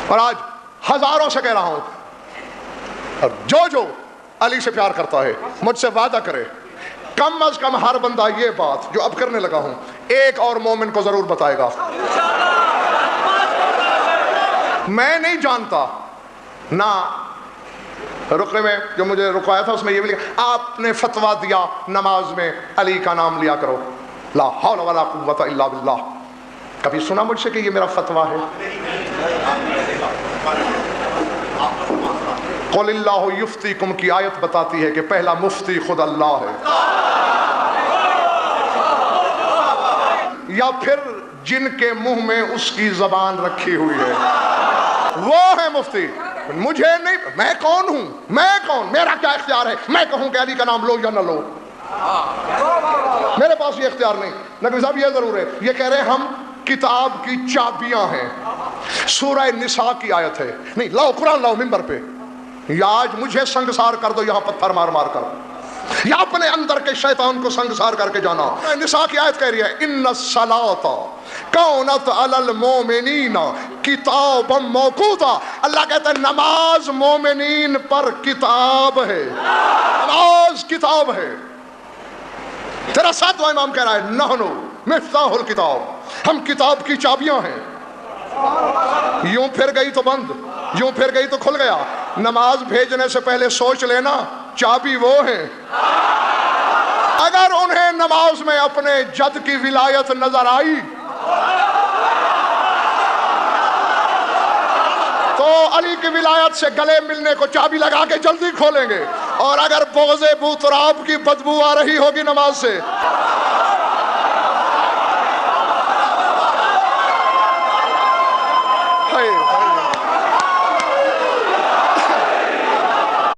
اور آج ہزاروں سے کہہ رہا ہوں، اور جو علی سے پیار کرتا ہے مجھ سے وعدہ کرے، کم از کم ہر بندہ یہ بات جو اب کرنے لگا ہوں ایک اور مومن کو ضرور بتائے گا۔ میں نہیں جانتا، نہ رقعے میں جو مجھے رکوایا تھا اس میں یہ بھی لکھا آپ نے فتویٰ دیا نماز میں علی کا نام لیا کرو، لا حول ولا قوت الا باللہ۔ کبھی سنا مجھ سے کہ یہ میرا فتویٰ ہے؟ قل اللہ یفتیکم کی آیت بتاتی ہے کہ پہلا مفتی خود اللہ ہے، یا پھر جن کے منہ میں اس کی زبان رکھی ہوئی ہے وہ ہے مفتی۔ مجھے نہیں، میں کون ہوں، میں کون، میرا کیا اختیار ہے میں کہوں کہ علی کا نام لو یا نہ لو؟ میرے پاس یہ اختیار نہیں۔ نقوی صاحب یہ ضرور ہے، یہ کہہ رہے ہیں ہم کتاب کی چابیاں ہیں، سورہ نساء کی آیت ہے، نہیں لاؤ قرآن لاؤ ممبر پہ، یا آج مجھے سنگسار کر دو یہاں پتھر مار مار کر، یا اپنے اندر کے شیطان کو سنگسار کر کے جانا۔ نساء کی آیت کہہ رہی ہے ان الصلاۃ کانت علی المؤمنین کتابا موقوتا، اللہ کہتا ہے نماز مومنین پر کتاب ہے، نماز کتاب ہے۔ تیرا ساتواں امام کہہ رہا ہے نحن مفتاح الکتاب، ہم کتاب کی چابیاں ہیں۔ یوں پھر گئی تو بند، یوں پھر گئی تو کھل گیا۔ نماز بھیجنے سے پہلے سوچ لینا چابی وہ ہیں۔ اگر انہیں نماز میں اپنے جد کی ولایت نظر آئی تو علی کی ولایت سے گلے ملنے کو چابی لگا کے جلدی کھولیں گے، اور اگر بغض بوتراب کی بدبو آ رہی ہوگی نماز سے ہائے ہائے